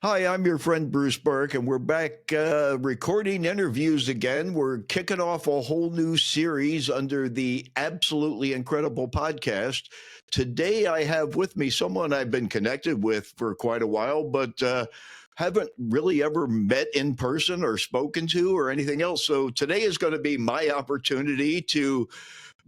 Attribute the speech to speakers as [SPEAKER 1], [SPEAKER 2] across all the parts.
[SPEAKER 1] Hi, I'm your friend Bruce Burke, and we're back recording interviews again. We're kicking off a whole new series under the Absolutely Incredible podcast. Today, I have with me someone I've been connected with for quite a while, but haven't really ever met in person or spoken to or anything else. So today is going to be my opportunity to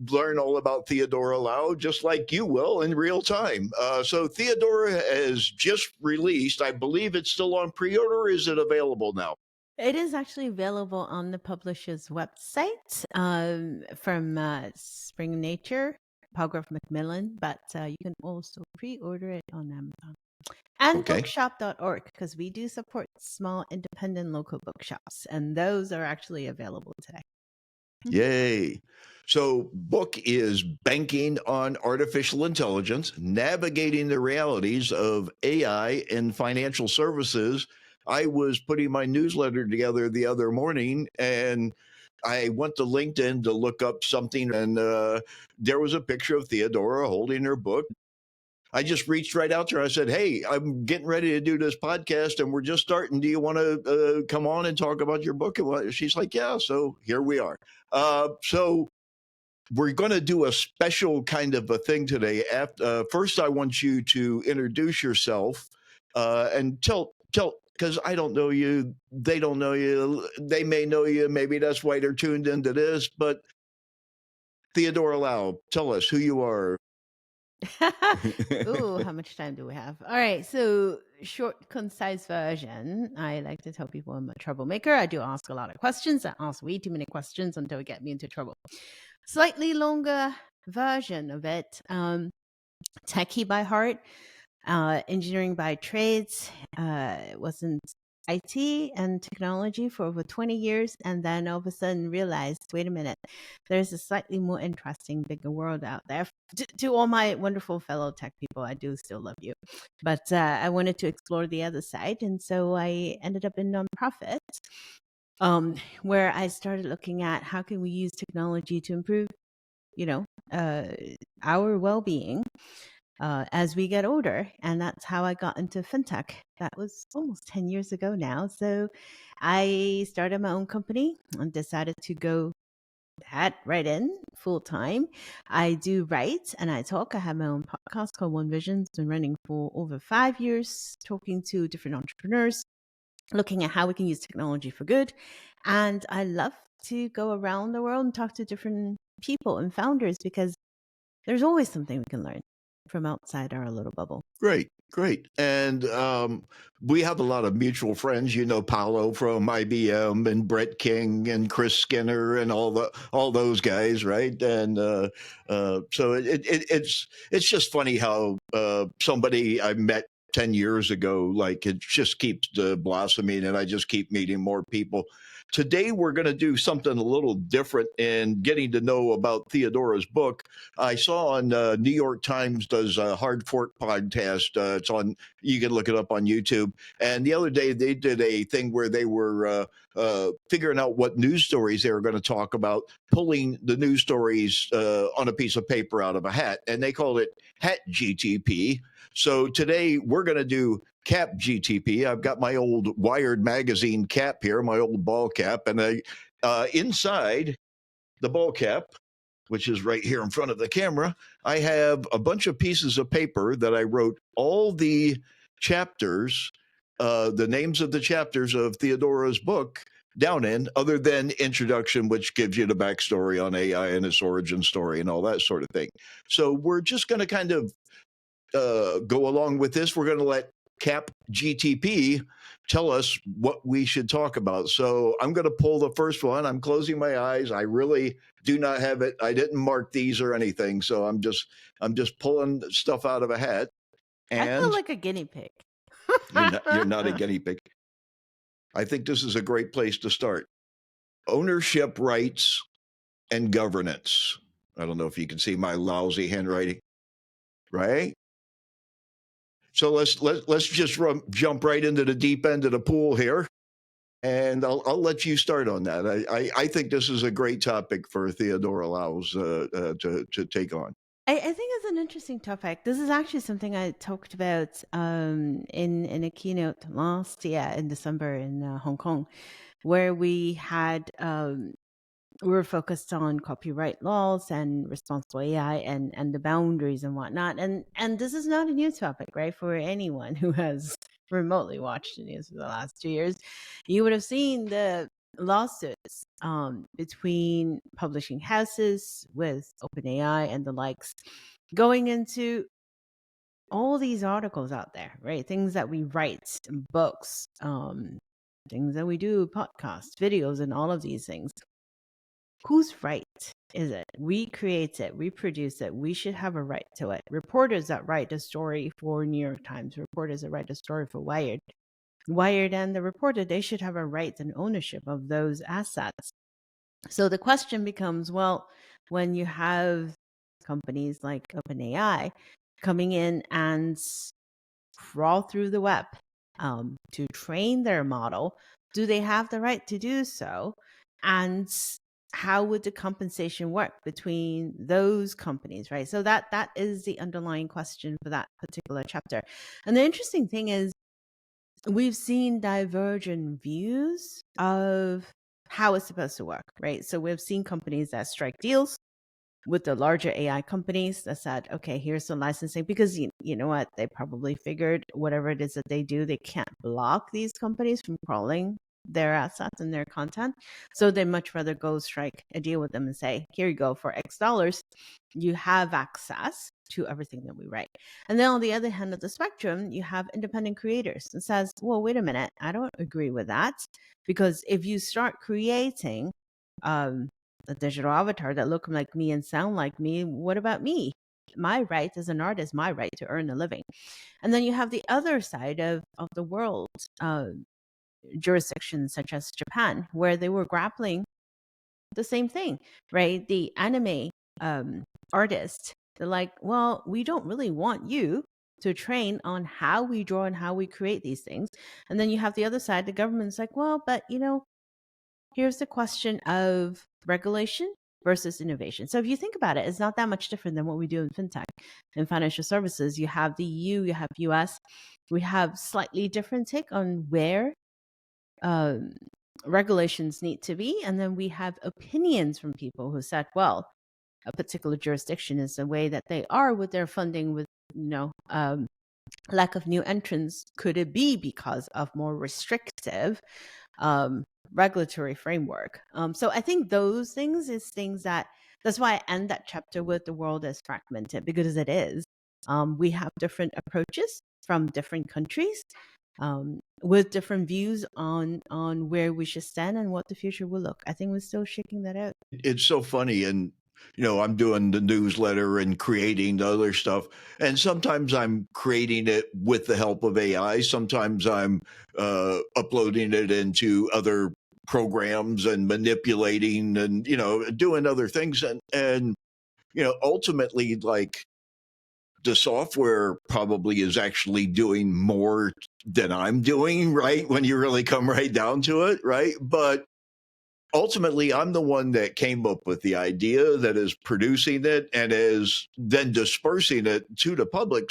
[SPEAKER 1] learn all about Theodora Lau, just like you will in real time. So Theodora has just released, I believe it's still on pre-order. Or is it available now?
[SPEAKER 2] It is actually available on the publisher's website from Spring Nature, Palgrave Macmillan, but you can also pre order it on Amazon. And
[SPEAKER 1] Okay.
[SPEAKER 2] bookshop.org, because we do support small, independent local bookshops, and those are actually available today. Mhm.
[SPEAKER 1] Yay. So, book is banking on artificial intelligence, navigating the realities of AI in financial services. I was putting my newsletter together the other morning and I went to LinkedIn to look up something, and there was a picture of Theodora holding her book. I just reached right out to her. I said, "Hey, I'm getting ready to do this podcast, and we're just starting. Do you want to come on and talk about your book?" And she's like, "Yeah." So here we are. So we're going to do a special kind of a thing today. First, I want you to introduce yourself and tell because I don't know you, they don't know you, they may know you. Maybe that's why they're tuned into this. But Theodora Lau, tell us who you are.
[SPEAKER 2] Ooh, how much time do we have? All right, so short, concise version. I like to tell people I'm a troublemaker. I do ask a lot of questions. I ask way too many questions until it get me into trouble. Slightly longer version of it. Techie by heart, engineering by trades. Was in IT and technology for over 20 years, and then all of a sudden realized, wait a minute, there's a slightly more interesting, bigger world out there. To all my wonderful fellow tech people, I do still love you, but I wanted to explore the other side, and so I ended up in nonprofit, where I started looking at how can we use technology to improve, you know, uh, our well-being as we get older. And that's how I got into fintech. That was almost 10 years ago now. So I started my own company and decided to go that right in full time. I do write and I talk. I have my own podcast called One Vision. It's been running for over 5 years, talking to different entrepreneurs, looking at how we can use technology for good. And I love to go around the world and talk to different people and founders because there's always something we can learn from outside our little bubble.
[SPEAKER 1] Great, great. And we have a lot of mutual friends. You know, Paolo from IBM and Brett King and Chris Skinner and all those guys, right? And so it's just funny how somebody I met 10 years ago, like it just keeps blossoming, and I just keep meeting more people. Today, we're going to do something a little different in getting to know about Theodora's book. I saw on New York Times does a Hard Fork podcast. It's on. You can look it up on YouTube. And the other day they did a thing where they were figuring out what news stories they were going to talk about, pulling the news stories on a piece of paper out of a hat, and they called it Hat GTP. So today we're going to do cap GTP. I've got my old Wired magazine cap here, my old ball cap, and inside the ball cap, which is right here in front of the camera, I have a bunch of pieces of paper that I wrote all the chapters, the names of the chapters of Theodora's book down in, other than introduction, which gives you the backstory on AI and its origin story and all that sort of thing. So we're just going to kind of go along with this. We're going to let Cap GTP tell us what we should talk about. So I'm going to pull the first one. I'm closing my eyes. I really do not have it. I didn't mark these or anything. So I'm just pulling stuff out of a hat.
[SPEAKER 2] I feel
[SPEAKER 1] And
[SPEAKER 2] like a guinea pig.
[SPEAKER 1] you're not a guinea pig. I think this is a great place to start. Ownership rights and governance. I don't know if you can see my lousy handwriting, right? So let's just jump right into the deep end of the pool here, and I'll let you start on that. I think this is a great topic for Theodora Laus to take on.
[SPEAKER 2] I think it's an interesting topic. This is actually something I talked about in a keynote last year in December in Hong Kong, where we were focused on copyright laws and responsible AI and the boundaries and whatnot. And this is not a new topic, right? For anyone who has remotely watched the news for the last 2 years, you would have seen the lawsuits between publishing houses with OpenAI and the likes going into all these articles out there, right? Things that we write, books, things that we do, podcasts, videos, and all of these things. Whose right is it? We create it, we produce it, we should have a right to it. Reporters that write a story for New York Times, reporters that write a story for Wired and the reporter, they should have a right and ownership of those assets. So the question becomes, well, when you have companies like OpenAI coming in and crawl through the web to train their model, do they have the right to do so? And how would the compensation work between those companies, right? So that is the underlying question for that particular chapter. And the interesting thing is we've seen divergent views of how it's supposed to work, right? So we've seen companies that strike deals with the larger AI companies that said, okay, here's some licensing, because you know what? They probably figured whatever it is that they do, they can't block these companies from crawling their assets and their content. So they much rather go strike a deal with them and say, here you go, for X dollars, you have access to everything that we write. And then on the other hand of the spectrum, you have independent creators that says, well, wait a minute, I don't agree with that. Because if you start creating a digital avatar that look like me and sound like me, what about me? My right as an artist, my right to earn a living. And then you have the other side of the world, jurisdictions such as Japan, where they were grappling the same thing, right? The anime artist, they're like, well, we don't really want you to train on how we draw and how we create these things. And then you have the other side, the government's like, well, but here's the question of regulation versus innovation. So if you think about it, it's not that much different than what we do in fintech and financial services. You have the EU, you have US. We have slightly different take on where regulations need to be. And then we have opinions from people who said, well, a particular jurisdiction is the way that they are with their funding, with lack of new entrants. Could it be because of more restrictive regulatory framework? So I think those things is things that's why I end that chapter with the world is fragmented, because it is. We have different approaches from different countries, with different views on where we should stand and what the future will look. I think we're still shaking that out.
[SPEAKER 1] It's so funny. And, I'm doing the newsletter and creating the other stuff. And sometimes I'm creating it with the help of AI. Sometimes I'm uploading it into other programs and manipulating and, doing other things. And ultimately, like, the software probably is actually doing more than I'm doing, right? When you really come right down to it, right? But ultimately, I'm the one that came up with the idea, that is producing it and is then dispersing it to the public.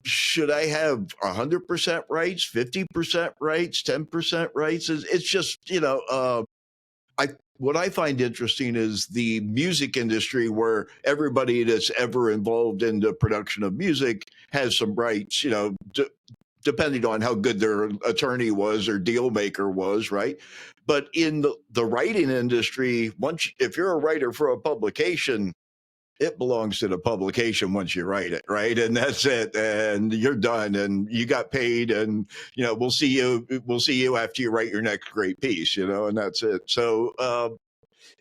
[SPEAKER 1] Should I have 100% rights, 50% rights, 10% rights? It's just, I what I find interesting is the music industry, where everybody that's ever involved in the production of music has some rights, depending on how good their attorney was or deal maker was, right? But in the writing industry, if you're a writer for a publication, it belongs to the publication once you write it, right? And that's it, and you're done, and you got paid, and we'll see you after you write your next great piece, and that's it. So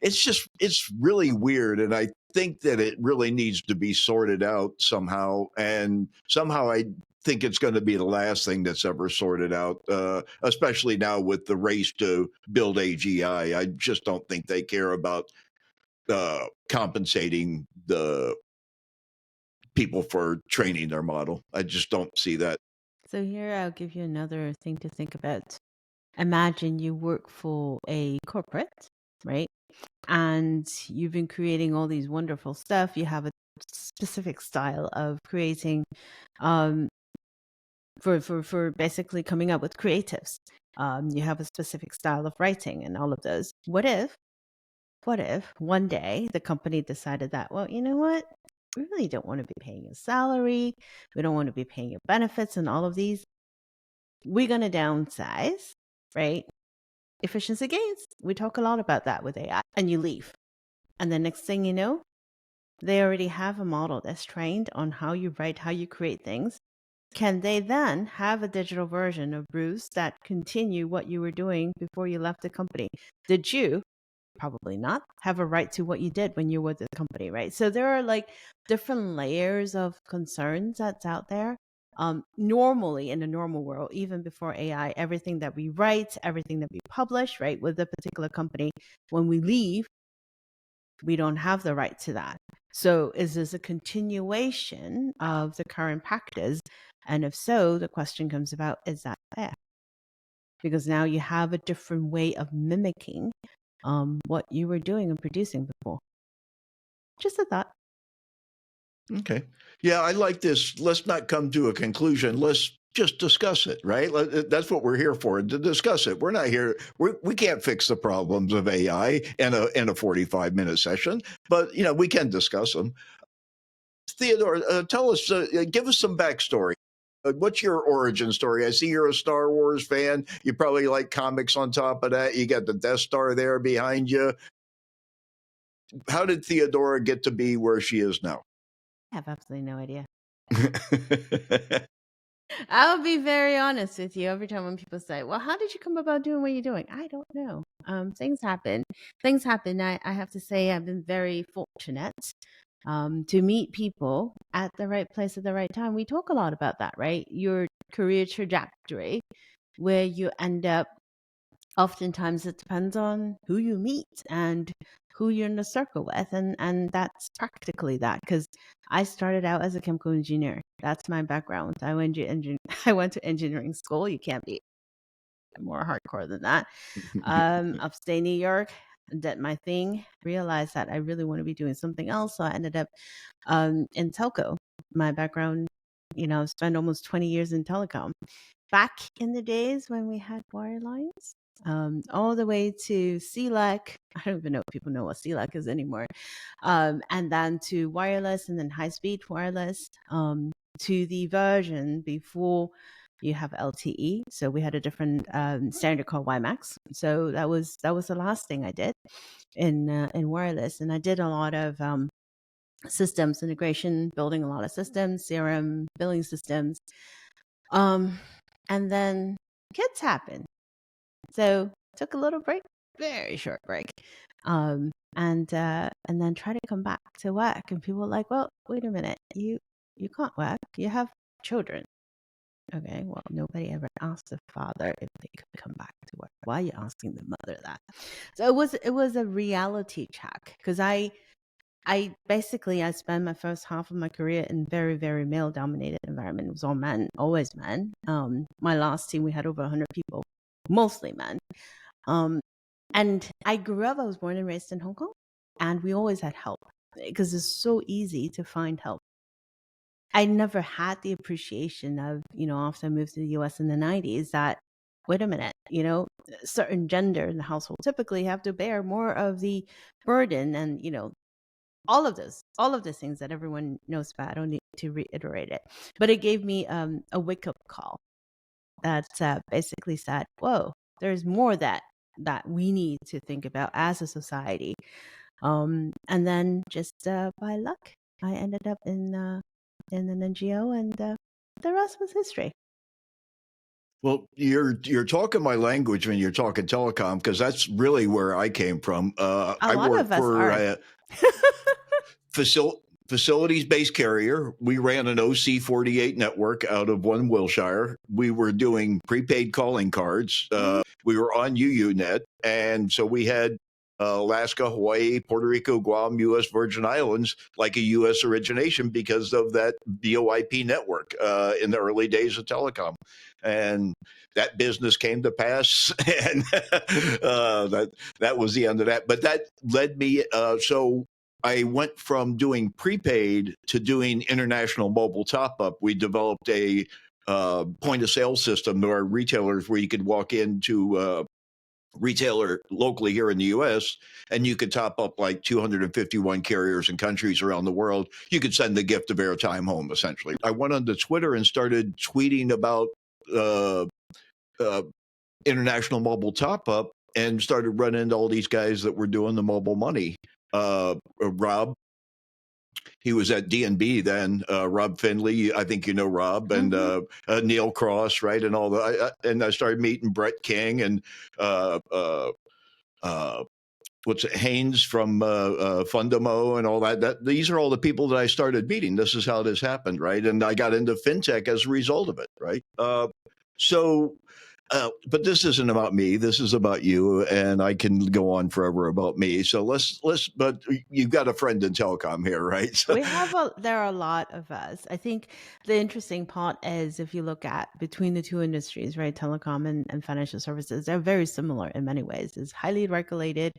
[SPEAKER 1] it's really weird, and I think that it really needs to be sorted out somehow, and somehow I think it's going to be the last thing that's ever sorted out, especially now with the race to build AGI. I just don't think they care about compensating the people for training their model. I just don't see that.
[SPEAKER 2] So here I'll give you another thing to think about. Imagine you work for a corporate, right? and you've been creating all these wonderful stuff. You have a specific style of creating, um, for basically coming up with creatives. You have a specific style of writing and all of those. What if one day the company decided that, well, you know what? We really don't want to be paying a salary. We don't want to be paying your benefits and all of these. We're going to downsize, right? Efficiency gains. We talk a lot about that with AI, and you leave. And the next thing you know, they already have a model that's trained on how you write, how you create things. Can they then have a digital version of Bruce that continue what you were doing before you left the company? Did you? Probably not have a right to what you did when you were with the company, right? So there are like different layers of concerns that's out there. Normally in the normal world, even before AI, everything that we write, everything that we publish, right, with a particular company, when we leave, we don't have the right to that. So is this a continuation of the current practice? And if so, the question comes about, is that fair? Because now you have a different way of mimicking what you were doing and producing before. Just a thought.
[SPEAKER 1] Okay. Yeah, I like this. Let's not come to a conclusion. Let's just discuss it, right? That's what we're here for, to discuss it. We're not here. We can't fix the problems of AI in a 45-minute session, but we can discuss them. Theodore, tell us, give us some backstory. What's your origin story? I see you're a Star Wars fan. You probably like comics on top of that. You got the Death Star there behind you. How did Theodora get to be where she is now?
[SPEAKER 2] I have absolutely no idea. I'll be very honest with you. Every time when people say, well, how did you come about doing what you're doing? I don't know. Things happen. Things happen. I have to say I've been very fortunate to meet people at the right place at the right time. We talk a lot about that, right? Your career trajectory, where you end up. Oftentimes it depends on who you meet and who you're in a circle with, and that's practically that, because I started out as a chemical engineer. That's my background. I went to I went to engineering school. You can't be more hardcore than that. Upstate New York, did my thing, realized that I really want to be doing something else, so I ended up in telco. My background, spent almost 20 years in telecom back in the days when we had wire lines, all the way to CLEC. I don't even know if people know what CLEC is anymore. And then to wireless, and then high speed wireless, to the version before you have LTE. So we had a different standard called WiMAX. So that was the last thing I did in wireless, and I did a lot of systems integration, building a lot of systems, CRM, billing systems. And then kids happened. So took a little break, very short break. And then try to come back to work. And people were like, well, wait a minute, you can't work. You have children. Okay, well, nobody ever asked the father if they could come back to work. Why are you asking the mother that? So it was a reality check, because I basically I spent my first half of my career in very, very male dominated environment. It was all men, always men. My last team, we had over 100 people, mostly men. And I grew up, I was born and raised in Hong Kong, and we always had help because it's so easy to find help. I never had the appreciation of, after I moved to the US in the 90s, that, wait a minute, certain gender in the household typically have to bear more of the burden, and, all of those things that everyone knows about. I don't need to reiterate it, but it gave me a wake up call that basically said, whoa, there's more that we need to think about as a society. And then just by luck, I ended up in an NGO, and the rest was history.
[SPEAKER 1] Well, you're talking my language when you're talking telecom, because that's really where I came from.
[SPEAKER 2] A
[SPEAKER 1] I
[SPEAKER 2] lot
[SPEAKER 1] worked
[SPEAKER 2] of us
[SPEAKER 1] for
[SPEAKER 2] are.
[SPEAKER 1] facilities-based carrier. We ran an OC48 network out of one Wilshire. We were doing prepaid calling cards. We were on UUNet, and so we had Alaska, Hawaii, Puerto Rico, Guam, U.S. Virgin Islands, like a U.S. origination because of that VoIP network in the early days of telecom. And that business came to pass, and that was the end of that. But that led me. So I went from doing prepaid to doing international mobile top up. We developed a point of sale system to our retailers where you could walk into retailer locally here in the US, and you could top up like 251 carriers and countries around the world. You could send the gift of airtime home, essentially. I went onto Twitter and started tweeting about uh, uh, international mobile top up and started running into all these guys that were doing the mobile money. Rob, he was at DNB then. Rob Finley, I think you know Rob, and Neil Cross, right, and all that. And I started meeting Brett King and uh, uh, uh, what's it, Haynes from Fundamo and all that. These are all the people that I started meeting. This is how this happened, right? And I got into fintech as a result of it, right? So but this isn't about me. This is about you, and I can go on forever about me. So let's. But you've got a friend in telecom here, right? So,
[SPEAKER 2] There are a lot of us. I think the interesting part is if you look at between the two industries, right, telecom and financial services, they're very similar in many ways. It's highly regulated,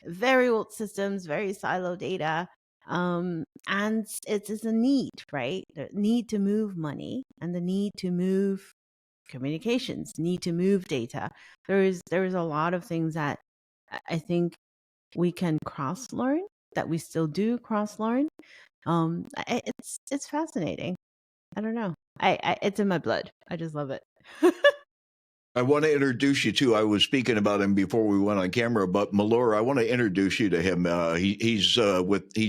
[SPEAKER 2] very old systems, very silo data. And it's a need, right? The need to move money and the need to move communications, need to move data. There's a lot of things that I think we can cross learn, that we still do cross learn. It's fascinating. I don't know. I it's in my blood. I just love it.
[SPEAKER 1] I want to introduce you to. I was speaking about him before we went on camera, but Malora, I want to introduce you to him. He's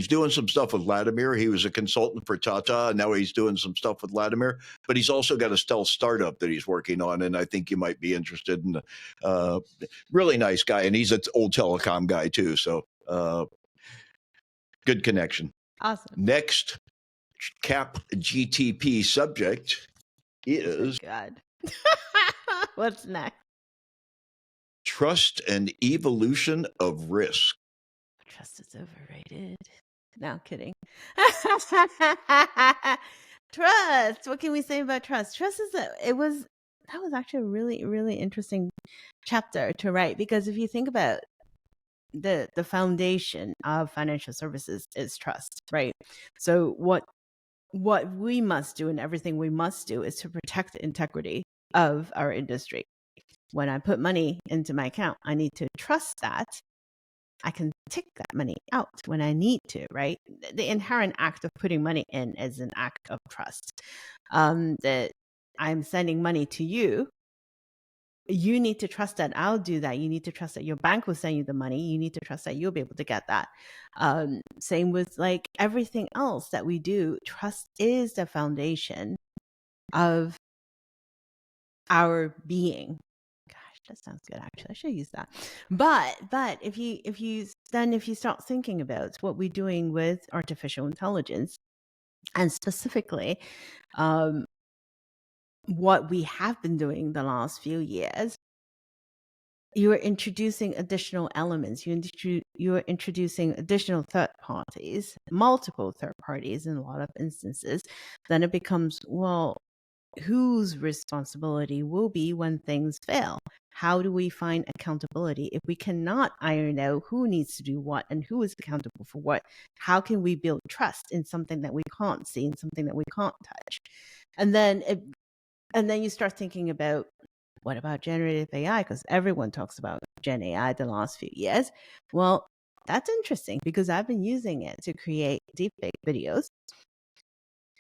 [SPEAKER 1] doing some stuff with Vladimir. He was a consultant for Tata, and now he's doing some stuff with Vladimir. But he's also got a stealth startup that he's working on, and I think you might be interested in. Really nice guy, and he's an old telecom guy too. So good connection.
[SPEAKER 2] Awesome.
[SPEAKER 1] Next, Cap GTP subject is
[SPEAKER 2] God. What's next?
[SPEAKER 1] trust and evolution of risk.
[SPEAKER 2] Trust is overrated. No, kidding. Trust. What can we say about trust? Trust is that was actually a really, really interesting chapter to write, because if you think about the foundation of financial services is trust, right? So what we must do and everything we must do is to protect the integrity of our industry. When I put money into my account, I need to trust that I can take that money out when I need to, right? The inherent act of putting money in is an act of trust. That I'm sending money to you. You need to trust that I'll do that. You need to trust that your bank will send you the money. You need to trust that you'll be able to get that. Same with like everything else that we do. Trust is the foundation of our being. Gosh, that sounds good. Actually, I should use that. But if you start thinking about what we're doing with artificial intelligence, and specifically what we have been doing the last few years, you are introducing additional elements. You are introducing additional third parties, multiple third parties in a lot of instances. Then it becomes, well, whose responsibility will be when things fail? How do we find accountability? If we cannot iron out who needs to do what and who is accountable for what, how can we build trust in something that we can't see, in something that we can't touch? And then you start thinking about, what about generative AI? Because everyone talks about Gen AI the last few years. Well, that's interesting because I've been using it to create deepfake videos.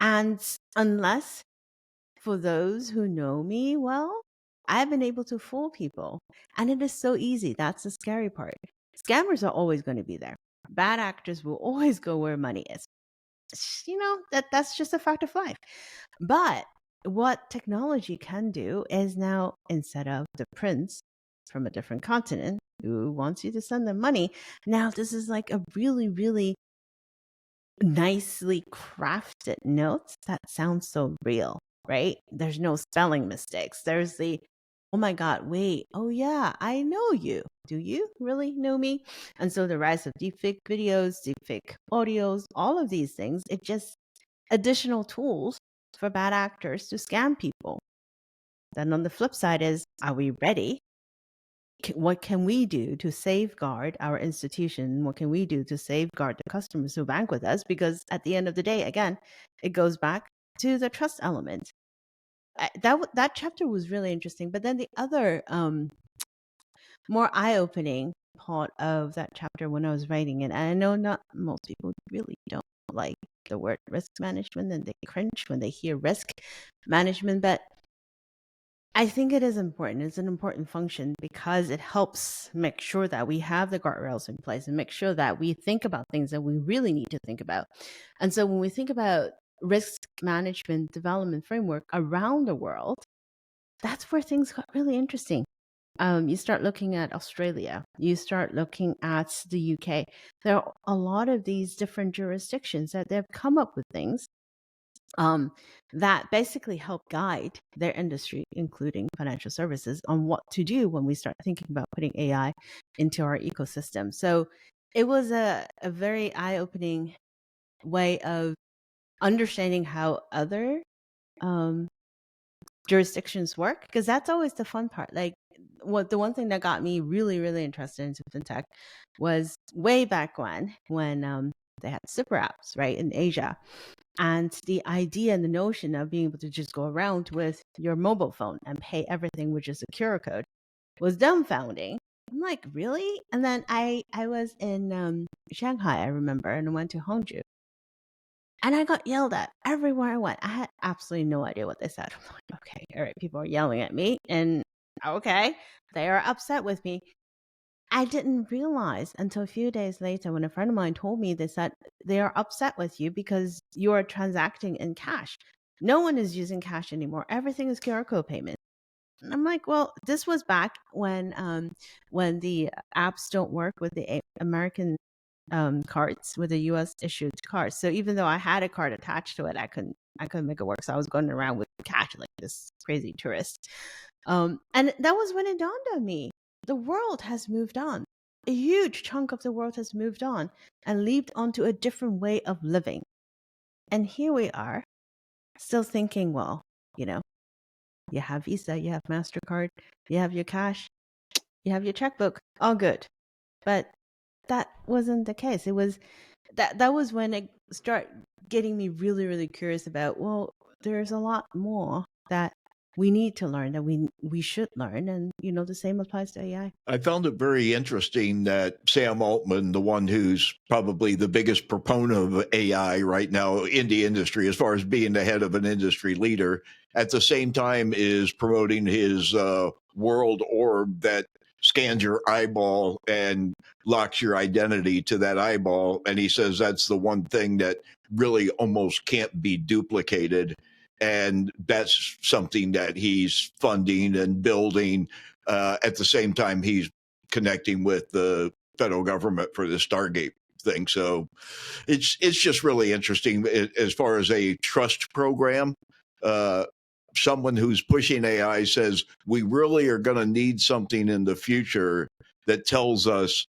[SPEAKER 2] And unless, for those who know me well, I've been able to fool people. And it is so easy. That's the scary part. Scammers are always going to be there. Bad actors will always go where money is. That's just a fact of life. But what technology can do is now, instead of the prince from a different continent who wants you to send them money, now this is like a really, really nicely crafted note that sounds so real, right? There's no spelling mistakes. There's the oh my God, wait, oh yeah, I know you. Do you really know me? And so the rise of deepfake videos, deepfake audios, all of these things, it just additional tools for bad actors to scam people. Then on the flip side is, are we ready? What can we do to safeguard our institution? What can we do to safeguard the customers who bank with us? Because at the end of the day, again, it goes back to the trust element. That chapter was really interesting. But then the other more eye-opening part of that chapter when I was writing it, and I know not most people really don't like the word risk management and they cringe when they hear risk management, but I think it is important. It's an important function because it helps make sure that we have the guardrails in place and make sure that we think about things that we really need to think about. And so when we think about risk management development framework around the world, that's where things got really interesting. You start looking at Australia, you start looking at the UK. There are a lot of these different jurisdictions that they've come up with things um, that basically help guide their industry, including financial services, on what to do when we start thinking about putting AI into our ecosystem. So it was a very eye opening way of understanding how other um, jurisdictions work, because that's always the fun part. Like, what the one thing that got me really, really interested into fintech was way back when they had super apps, right, in Asia. And the idea and the notion of being able to just go around with your mobile phone and pay everything with just a QR code was dumbfounding. I'm like, really? And then I was in Shanghai, I remember, and I went to Hongju. And I got yelled at everywhere I went. I had absolutely no idea what they said. I'm like, okay, all right, people are yelling at me. And okay, they are upset with me. I didn't realize until a few days later when a friend of mine told me they said they are upset with you because you are transacting in cash. No one is using cash anymore. Everything is QR code payment. And I'm like, well, this was back when the apps don't work with the American cards, with the U.S. issued cards. So even though I had a card attached to it, I couldn't make it work. So I was going around with cash like this crazy tourist. And that was when it dawned on me: the world has moved on. A huge chunk of the world has moved on and leaped onto a different way of living. And here we are, still thinking, well, you know, you have Visa, you have MasterCard, you have your cash, you have your checkbook, all good. But that wasn't the case. It was that was when it started getting me really, really curious about, well, there's a lot more that we need to learn, that we should learn. And the same applies to AI.
[SPEAKER 1] I found it very interesting that Sam Altman, the one who's probably the biggest proponent of AI right now in the industry, as far as being the head of an industry leader, at the same time is promoting his world orb that scans your eyeball and locks your identity to that eyeball. And he says that's the one thing that really almost can't be duplicated. And that's something that he's funding and building at the same time, he's connecting with the federal government for the Stargate thing. So it's just really interesting as far as a trust program. Uh, Someone who's pushing AI says we really are going to need something in the future that tells us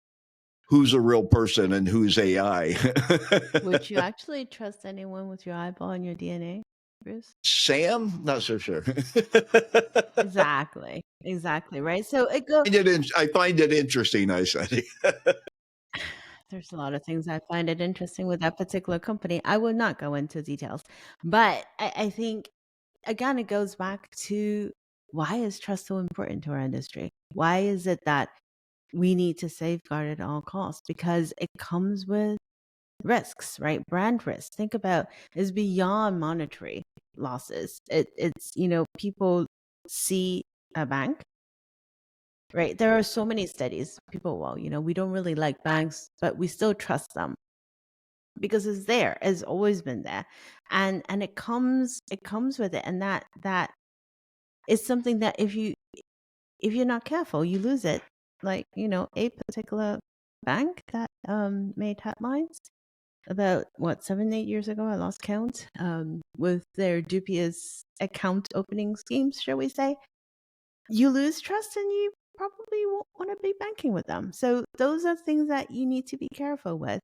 [SPEAKER 1] who's a real person and who's AI.
[SPEAKER 2] Would you actually trust anyone with your eyeball and your DNA, Bruce?
[SPEAKER 1] Sam, not so sure.
[SPEAKER 2] Exactly. Exactly. Right. So it goes.
[SPEAKER 1] I find it interesting. I said.
[SPEAKER 2] There's a lot of things I find it interesting with that particular company. I will not go into details, but I think, again, it goes back to, why is trust so important to our industry? Why is it that we need to safeguard it at all costs? Because it comes with risks, right? Brand risk. Think about, is beyond monetary losses. It's people see a bank, right? There are so many studies. People, well, we don't really like banks, but we still trust them because it's there. It's always been there, and it comes with it, and that is something that if you're not careful, you lose it. Like, a particular bank that made headlines about, what, 7, 8 years ago, I lost count, with their dubious account opening schemes, shall we say. you lose trust and you probably won't want to be banking with them. So those are things that you need to be careful with.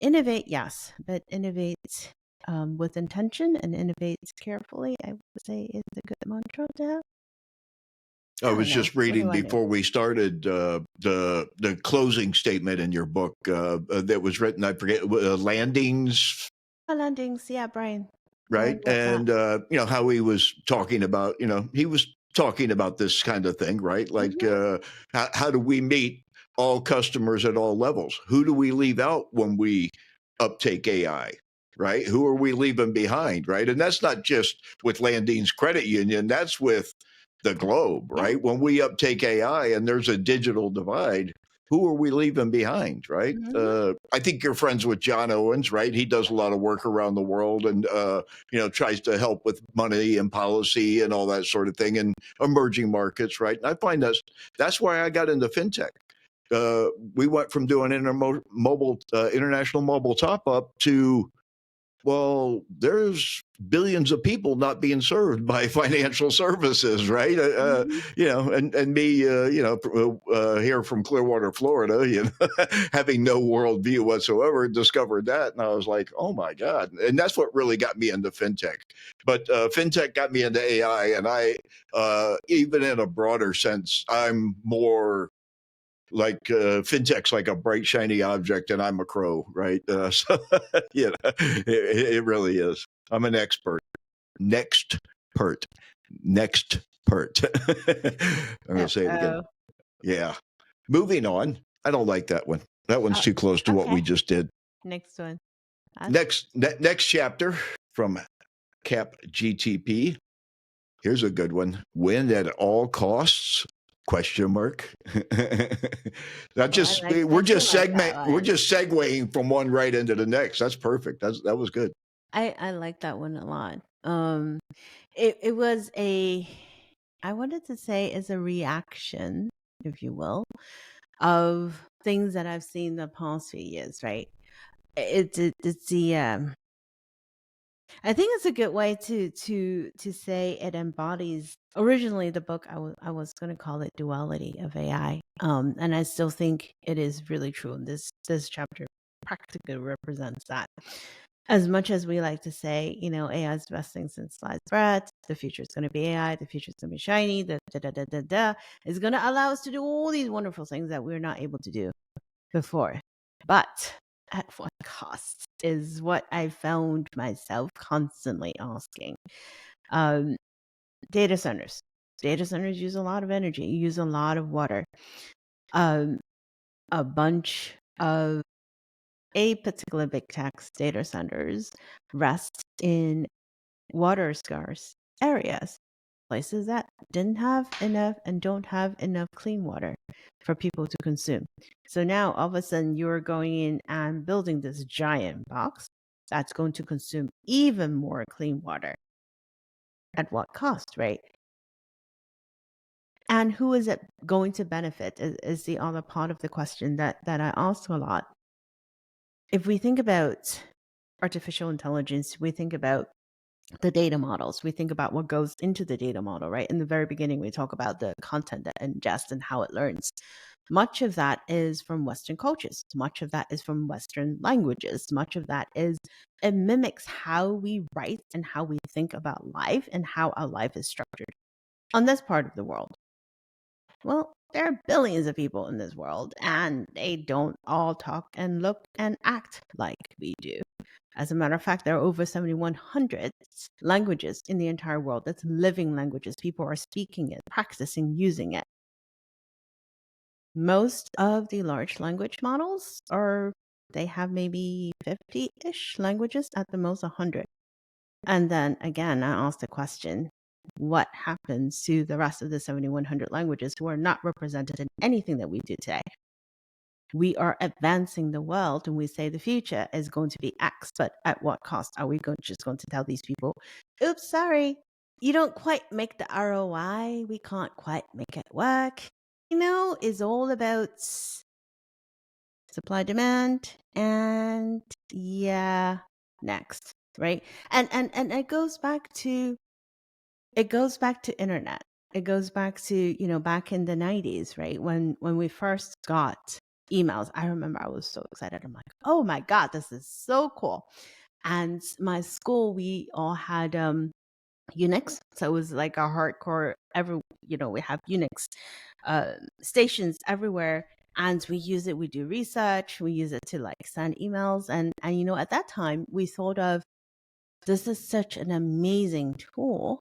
[SPEAKER 2] Innovate, yes, but innovate with intention and innovate carefully, I would say is a good mantra to have.
[SPEAKER 1] I
[SPEAKER 2] I don't
[SPEAKER 1] was
[SPEAKER 2] know.
[SPEAKER 1] just
[SPEAKER 2] What do
[SPEAKER 1] reading
[SPEAKER 2] I know?
[SPEAKER 1] before we started the closing statement in your book that was written. I forget landings,
[SPEAKER 2] Landings, yeah, Brian.
[SPEAKER 1] right?
[SPEAKER 2] Brian wrote that.
[SPEAKER 1] And how he was talking about, he was talking about this kind of thing, right? Like,
[SPEAKER 2] Hmm.
[SPEAKER 1] how do we meet all customers at all levels? Who do we leave out when we uptake AI? Right? Who are we leaving behind? Right? And that's not just with Landine's credit union. That's with the globe,
[SPEAKER 2] Yeah.
[SPEAKER 1] right? When we uptake AI and there's a digital divide, who are we leaving behind, right?
[SPEAKER 2] Hmm.
[SPEAKER 1] I think you're friends with John Owens, right? He does a lot of work around the world and tries to help with money and policy and all that sort of thing in emerging markets, right? And I find that's why I got into fintech. We went from doing international mobile top up to, well, there's billions of people not being served by financial services, right?
[SPEAKER 2] Hmm.
[SPEAKER 1] And me, here from Clearwater, Florida, having no worldview whatsoever, discovered that, and I was like, oh my god! And that's what really got me into fintech. But fintech got me into AI, and I, even in a broader sense, I'm more like fintech's like a bright shiny object and I'm a crow, right? So it really is. I'm an expert. Next pert. Next pert. I'm gonna say it again.
[SPEAKER 2] Oh.
[SPEAKER 1] Yeah. Moving on. I don't like that one. That one's
[SPEAKER 2] Oh,
[SPEAKER 1] too close to what we
[SPEAKER 2] okay.
[SPEAKER 1] just did.
[SPEAKER 2] Next one. Ask.
[SPEAKER 1] Next chapter from Cap GTP. Here's a good one. Win at all costs? Question mark. Not
[SPEAKER 2] Oh,
[SPEAKER 1] just
[SPEAKER 2] I do like that
[SPEAKER 1] we're
[SPEAKER 2] one.
[SPEAKER 1] just segueing from one right into the next. That's perfect. That was good.
[SPEAKER 2] I like that one a lot. It was I wanted to say as a reaction, if you will, of things that I've seen the past few years, right? It's the I think it's a good way to say it embodies originally the book I was going to call it duality of AI. And I still think it is really true, and this chapter practically represents that. As much as we like to say, AI is the best thing since sliced bread, the future is going to be AI, the future is going to be shiny, the da da da da da, is going to allow us to do all these wonderful things that we're not able to do before. But at what cost is what I found myself constantly asking. Um, data centers. Data centers use a lot of energy, use a lot of water. Um, a bunch of a particular big tax data centers rest in water scarce areas, places that didn't have enough and don't have enough clean water for people to consume. So now all of a sudden you're going in and building this giant box that's going to consume even more clean water. At what cost, right? And who is it going to benefit is the other part of the question that I ask a lot. If we think about artificial intelligence, we think about the data models. We think about what goes into the data model, right? In the very beginning, we talk about the content that ingests and how it learns. Much of that is from Western cultures. Much of that is from Western languages. Much of that is, it mimics how we write and how we think about life and how our life is structured on this part of the world. Well, there are billions of people in this world, and they don't all talk and look and act like we do. As a matter of fact, there are over 7,100 languages in the entire world. That's living languages. People are speaking it, practicing using it. Most of the large language models they have maybe 50-ish languages, at the most 100. And then again, I asked the question, what happens to the rest of the 7,100 languages who are not represented in anything that we do today? We are advancing the world and we say the future is going to be X, but at what cost? Are we just going to tell these people, oops, sorry, you don't quite make the ROI, we can't quite make it work? Is all about supply demand and yeah, next, right? And it goes back to internet. it goes back to, back in the 90s, right? When we first got emails, I remember I was so excited. I'm like, oh my God, this is so cool. And my school, we all had Unix. So it was like a hardcore we have Unix stations everywhere. And we use it, we do research, we use it to like send emails. And at that time we thought of this is such an amazing tool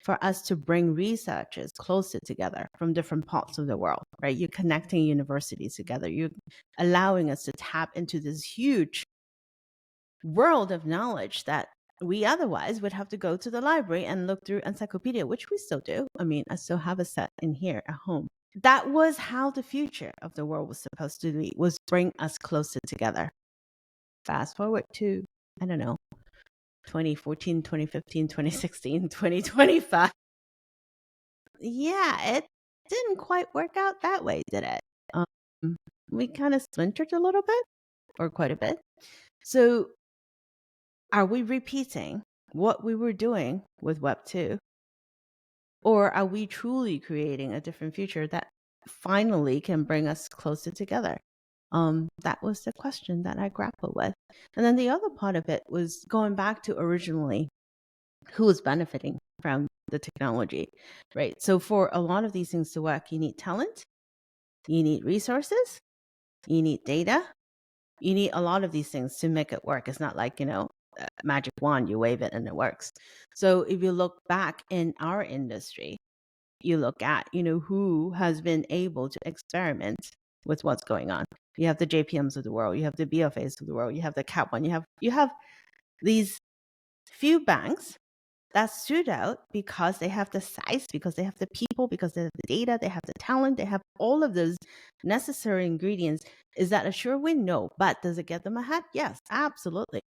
[SPEAKER 2] for us to bring researchers closer together from different parts of the world, right? You're connecting universities together. You're allowing us to tap into this huge world of knowledge that we otherwise would have to go to the library and look through encyclopedia, which we still do. I mean, I still have a set in here at home. That was how the future of the world was supposed to be, was bring us closer together. Fast forward to, I don't know, 2014, 2015, 2016, 2025. Yeah, it didn't quite work out that way, did it? Um, we kind of splintered a little bit, or quite a bit. So are we repeating what we were doing with Web 2? Or are we truly creating a different future that finally can bring us closer together? That was the question that I grappled with. And then the other part of it was going back to originally who was benefiting from the technology, right? So for a lot of these things to work, you need talent, you need resources, you need data, you need a lot of these things to make it work. It's not like, a magic wand, you wave it and it works. So if you look back in our industry, you look at, who has been able to experiment with what's going on. You have the JPMs of the world, you have the BFAs of the world, you have the Cap One, you have these few banks that stood out because they have the size, because they have the people, because they have the data, they have the talent, they have all of those necessary ingredients. Is that a sure win? No. But does it get them ahead? Yes, absolutely.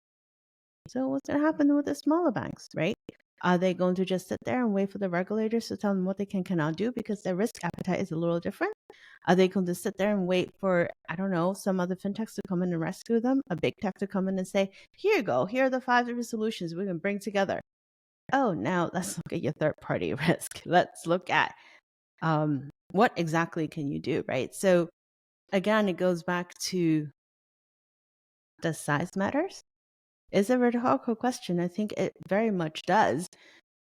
[SPEAKER 2] So what's going to happen with the smaller banks, right? Are they going to just sit there and wait for the regulators to tell them what they cannot do because their risk appetite is a little different? Are they going to sit there and wait for, I don't know, some other fintechs to come in and rescue them? A big tech to come in and say, here you go, here are the 5 different solutions we can bring together. Oh, now let's look at your third party risk. Let's look at what exactly can you do, right? So again, it goes back to, does size matters? Is a rhetorical question. I think it very much does.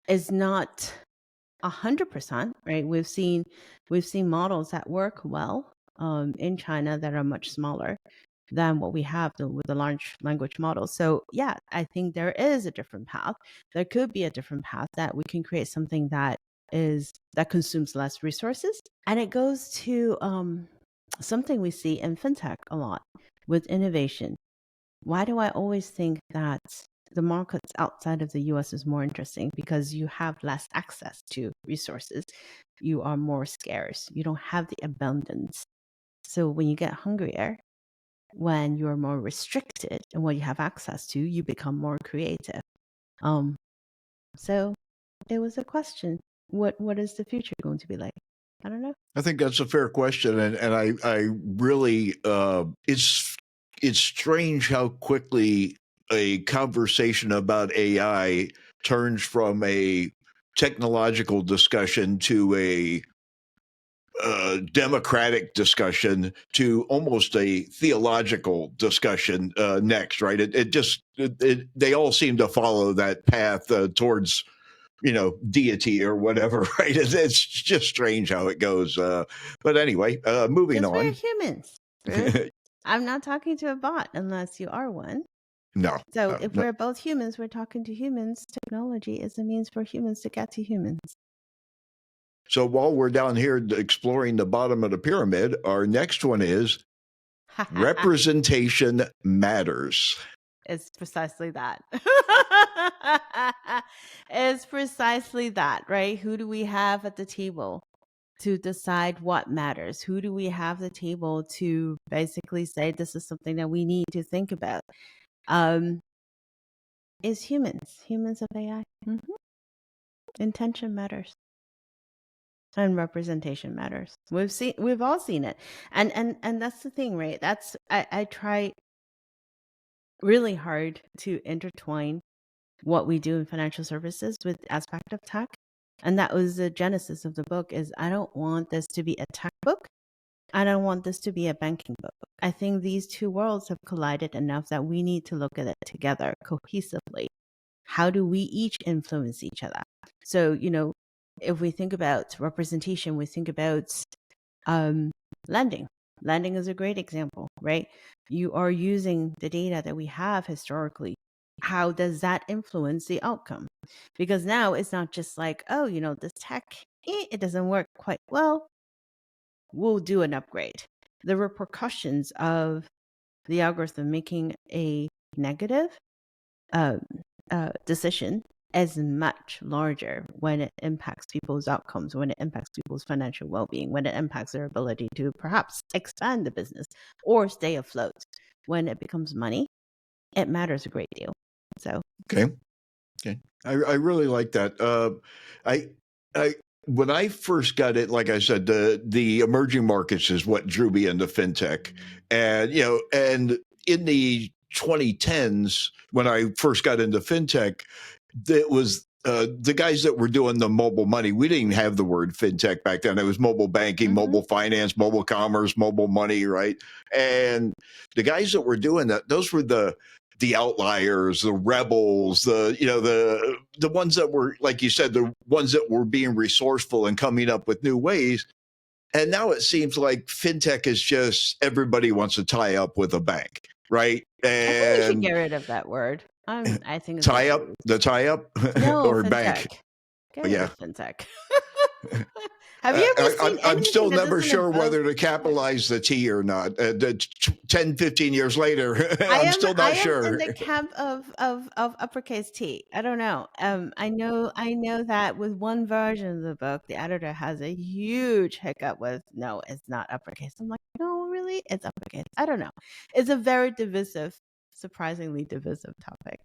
[SPEAKER 2] Is not 100%, right? We've seen models that work well in China that are much smaller than what we have with the large language models. So yeah, I think there is a different path. There could be a different path that we can create something that consumes less resources. And it goes to something we see in fintech a lot with innovation. Why do I always think that the markets outside of the US is more interesting? Because you have less access to resources. You are more scarce. You don't have the abundance. So when you get hungrier, when you're more restricted in what you have access to, you become more creative. So it was a question. What is the future going to be like? I don't know.
[SPEAKER 1] I think that's a fair question, and I really it's strange how quickly a conversation about AI turns from a technological discussion to a democratic discussion to almost a theological discussion next, right? They all seem to follow that path towards deity or whatever, right? It's just strange how it goes. But anyway, moving
[SPEAKER 2] Because we're
[SPEAKER 1] on.
[SPEAKER 2] humans, Bruce. I'm not talking to a bot unless you are one.
[SPEAKER 1] No.
[SPEAKER 2] So if
[SPEAKER 1] No.
[SPEAKER 2] we're both humans, we're talking to humans. Technology is a means for humans to get to humans.
[SPEAKER 1] So while we're down here exploring the bottom of the pyramid, our next one is representation matters.
[SPEAKER 2] It's precisely that. It's precisely that, right? Who do we have at the table to decide what matters? Who do we have at the table to basically say this is something that we need to think about? Is humans of AI. Intention matters. And representation matters. We've all seen it. And that's the thing, right? I try really hard to intertwine what we do in financial services with aspect of tech. And that was the genesis of the book is I don't want this to be a tech book. I don't want this to be a banking book. I think these two worlds have collided enough that we need to look at it together cohesively. How do we each influence each other? So, if we think about representation, we think about lending. Lending is a great example, right? You are using the data that we have historically. How does that influence the outcome? Because now it's not just like, oh, this tech, it doesn't work quite well. We'll do an upgrade. The repercussions of the algorithm making a negative decision is much larger when it impacts people's outcomes, when it impacts people's financial well-being, when it impacts their ability to perhaps expand the business or stay afloat. When it becomes money, it matters a great deal. So
[SPEAKER 1] Okay. I really like that. I when I first got it, like I said, the emerging markets is what drew me into fintech, and in the 2010s when I first got into fintech, that was the guys that were doing the mobile money. We didn't have the word fintech back then. It was mobile banking, mobile finance, mobile commerce, mobile money, right? And the guys that were doing that, those were the outliers, the rebels, the ones that were, like you said, the ones that were being resourceful and coming up with new ways. And now it seems like fintech is just everybody wants to tie up with a bank, right?
[SPEAKER 2] I think we should
[SPEAKER 1] And
[SPEAKER 2] get rid of that word. I think it's
[SPEAKER 1] tie up, the
[SPEAKER 2] overused.
[SPEAKER 1] tie up,
[SPEAKER 2] No,
[SPEAKER 1] or
[SPEAKER 2] fintech.
[SPEAKER 1] bank.
[SPEAKER 2] Get rid
[SPEAKER 1] Yeah.
[SPEAKER 2] of fintech. Have you ever seen
[SPEAKER 1] I'm
[SPEAKER 2] anything
[SPEAKER 1] still
[SPEAKER 2] that
[SPEAKER 1] never
[SPEAKER 2] doesn't
[SPEAKER 1] sure
[SPEAKER 2] involve
[SPEAKER 1] whether to
[SPEAKER 2] fintech?
[SPEAKER 1] capitalize the T or not. 10, 15 years later,
[SPEAKER 2] I
[SPEAKER 1] I'm
[SPEAKER 2] am
[SPEAKER 1] still
[SPEAKER 2] I
[SPEAKER 1] not
[SPEAKER 2] am in
[SPEAKER 1] sure.
[SPEAKER 2] the camp of uppercase T. I don't know. I know that with one version of the book, the editor has a huge hiccup with no, it's not uppercase. I'm like, no, really, it's uppercase. I don't know. It's a very divisive, surprisingly divisive topic.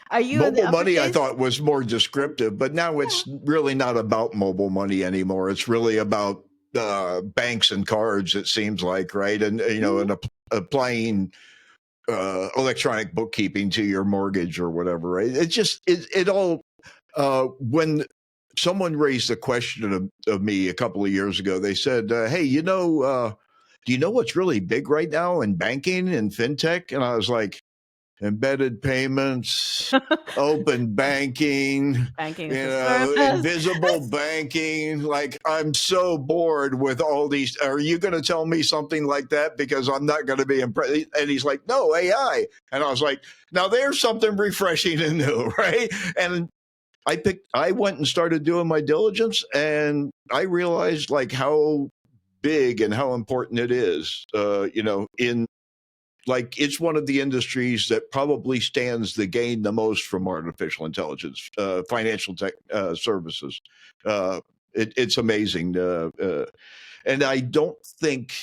[SPEAKER 2] Are you in the
[SPEAKER 1] Mobile money, I
[SPEAKER 2] uppercase?
[SPEAKER 1] thought, was more descriptive, but now
[SPEAKER 2] Yeah.
[SPEAKER 1] it's really not about mobile money anymore. It's really about banks and cards, it seems like, right? And,
[SPEAKER 2] Mhm.
[SPEAKER 1] and applying electronic bookkeeping to your mortgage or whatever, right? It all, when someone raised a question of me a couple of years ago, they said, hey, do you know what's really big right now in banking and fintech? And I was like, embedded payments, open banking,
[SPEAKER 2] Banking as a service.
[SPEAKER 1] invisible banking. Like, I'm so bored with all these. Are you going to tell me something like that? Because I'm not going to be impressed. And he's like, no, AI. And I was like, now there's something refreshing and new, right? And I went and started doing my diligence, and I realized like how big and how important it is, in like it's one of the industries that probably stands to gain the most from artificial intelligence, financial tech services. It's amazing, and I don't think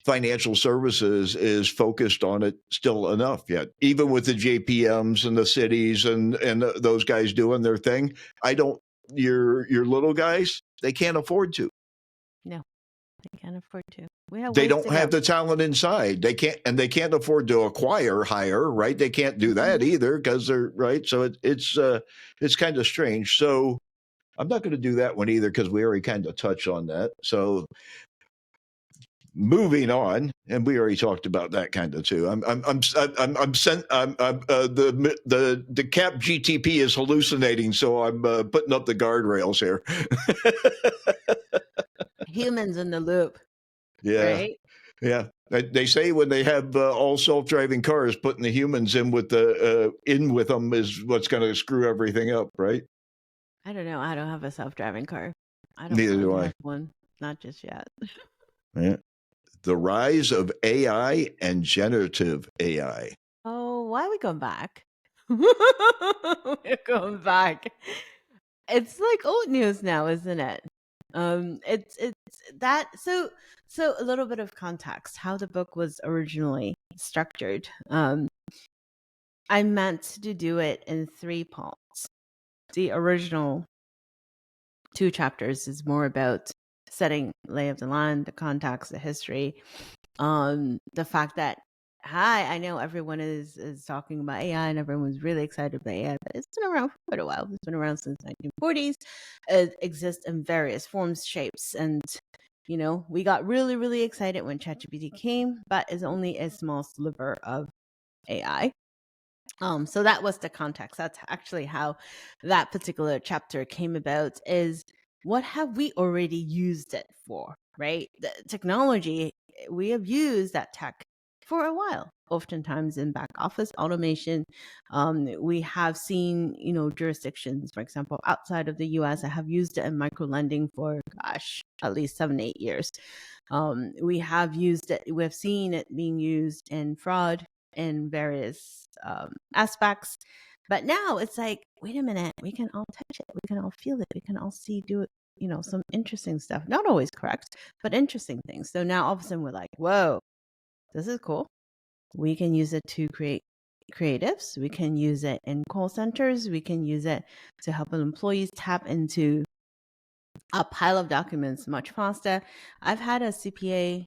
[SPEAKER 1] financial services is focused on it still enough yet. Even with the JPMs and the cities and those guys doing their thing, I don't. Your little guys, they can't afford to.
[SPEAKER 2] No, they can't afford to. We have
[SPEAKER 1] They
[SPEAKER 2] ways to
[SPEAKER 1] don't
[SPEAKER 2] go.
[SPEAKER 1] have the talent inside. They can't afford to hire, right? They can't do that
[SPEAKER 2] Mhm.
[SPEAKER 1] either because they're right. So it's kind of strange. So I'm not going to do that one either because we already kind of touched on that. So moving on, and we already talked about that kind of too. The cap GTP is hallucinating, so I'm putting up the guardrails here.
[SPEAKER 2] Humans in the loop,
[SPEAKER 1] Yeah.
[SPEAKER 2] right?
[SPEAKER 1] Yeah, they say when they have all self-driving cars, putting the humans in with them is what's going to screw everything up, right?
[SPEAKER 2] I don't know. I don't have a self-driving car. I don't
[SPEAKER 1] Neither
[SPEAKER 2] plan
[SPEAKER 1] do
[SPEAKER 2] to
[SPEAKER 1] I.
[SPEAKER 2] have one. Not just yet.
[SPEAKER 1] Yeah. The rise of AI and generative AI.
[SPEAKER 2] Oh, why are we going back? We're going back. It's like old news now, isn't it? It's that so a little bit of context how the book was originally structured. I meant to do it in three parts. The original two chapters is more about setting lay of the land, the context, the history, the fact that Hi, I know everyone is talking about AI and everyone's really excited about AI, but it's been around for quite a while. It's been around since 1940s. It exists in various forms, shapes, and we got really, really excited when ChatGPT came, but it's only a small sliver of AI. So that was the context. That's actually how that particular chapter came about, is what have we already used it for, right? The technology, we have used that tech for a while, oftentimes in back office automation. We have seen, jurisdictions, for example, outside of the US, that have used it in micro lending for, gosh, at least 7, 8 years. We have used it, we've seen it being used in fraud in various aspects. But now it's like, wait a minute, we can all touch it, we can all feel it, we can all see, do it, some interesting stuff. Not always correct, but interesting things. So now all of a sudden we're like, whoa, this is cool. We can use it to create creatives. We can use it in call centers. We can use it to help employees tap into a pile of documents much faster. I've had a CPA